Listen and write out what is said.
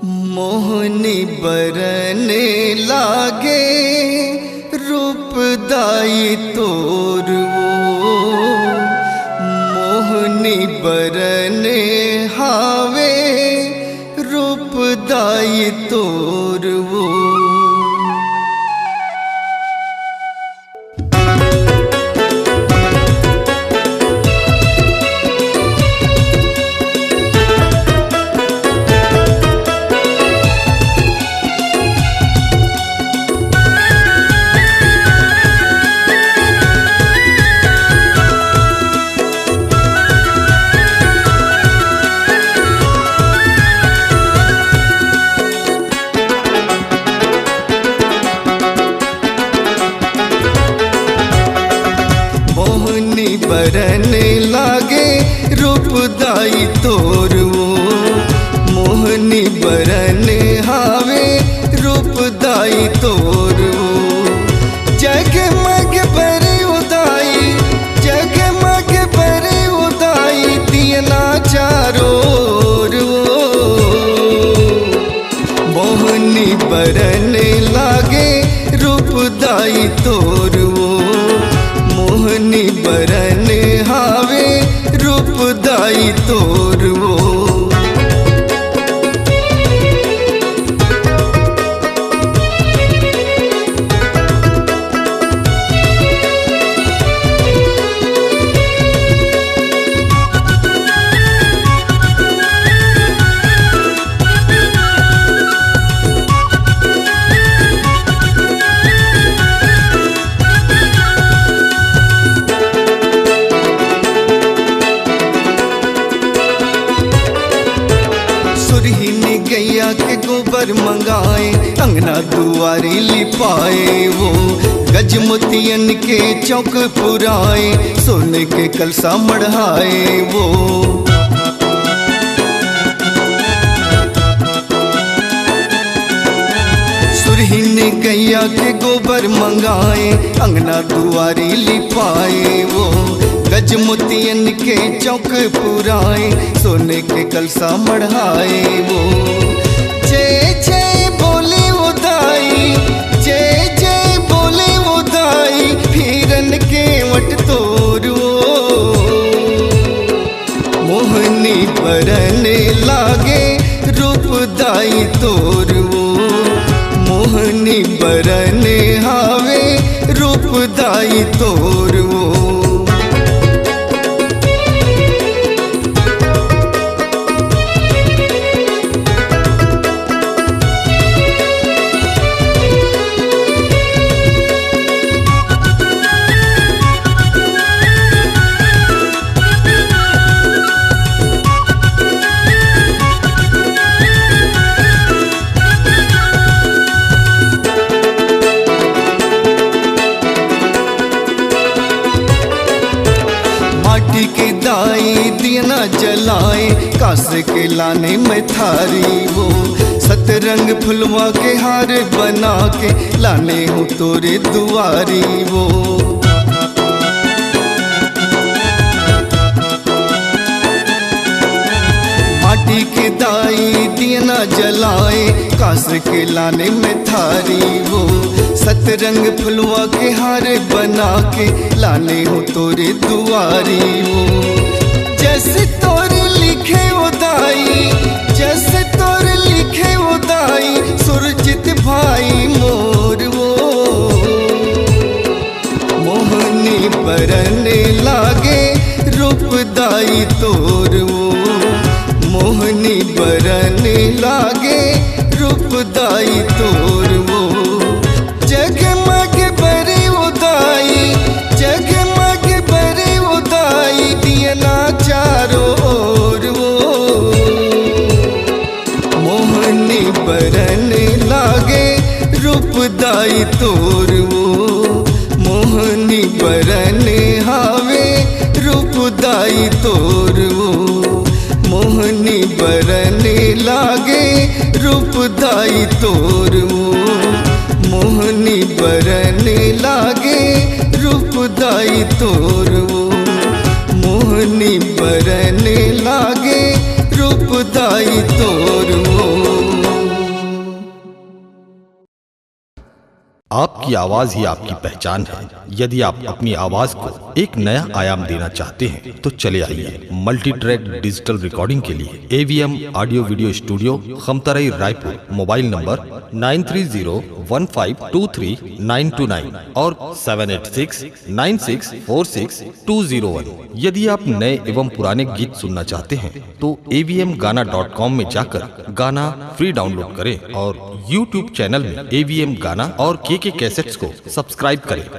मोहनी बरने लागे रूपदाई तोर वो, मोहनी बरने हावे रूपदाई तोर वो। बरने लागे रूपदाई तोर वो, मोहनी बरने हावे रूपदाई तोर वो। जगमग बरी उदाई, जगमग बरी उदाई दियना चारोर वो, मोहनी बरने लागे रूपदाई तोर वो, मोहनी बरने हावे रूपदाई तोर वो। गैया के गोबर मंगाए, अंगना दुआरी लिपाए वो, गजमोतियन के चौक पुराए, सोने के कलसा मढ़ाए वो। सुरहीन गैया के गोबर मंगाए, अंगना दुआरी लिपाए वो, गजमोतियन के चौक पुराए, सोने के कलसा मढ़ाए वो। जय जय बोले उदाई, जय जय बोले उदाई, फिरन के वट तोर वो, मोहनी बरने लागे रूपदाई तोर वो, मोहनी बरने हावे रूपदाई तोर वो। माटी के दाई दियना जलाए, कांस के लाने में थारी वो, सतरंग फुलवा के हार बना के लाने हूँ तोरे दुआरी वो। माटी के दाई दियना जलाए, कांस के लाने में थारी वो, सतरंग फुलवा के हार बना के लाने हो तोरे दुआरी वो। जैसे तोरे लिखे उदाई, जैसे तोरे लिखे उदाई, सुरजित भाई मोर वो, मोहनी बरने लागे रूपदाई तोर वो, मोहनी बरने लागे रूपदाई तोर वो। जगमग बरी उदाई, जगमग बरी उदाई दियना चारों ओर वो, मोहनी बरने लागे रूपदाई तोर वो, मोहनी बरने हावे रूपदाई तोर वो, मोहनी बरने लागे रूपदाई तोर वो, मोहनी बरने लागे रूपदाई तोर वो, मोहनी बरने लागे रूपदाई तोर वो। आपकी आवाज ही आपकी पहचान है। यदि आप अपनी आवाज को एक नया आयाम देना चाहते हैं तो चले आइए मल्टी ट्रैक डिजिटल रिकॉर्डिंग के लिए AVM audio video studio, Khamtarai, Raipur. Mobile number 9301523929 और 7869646201। यदि आप नए एवं पुराने गीत सुनना चाहते हैं तो avmgana.com में जाकर गाना फ्री डाउनलोड करें और YouTube चैनल में AVM गाना और KK कैसेट्स को सब्सक्राइब करें।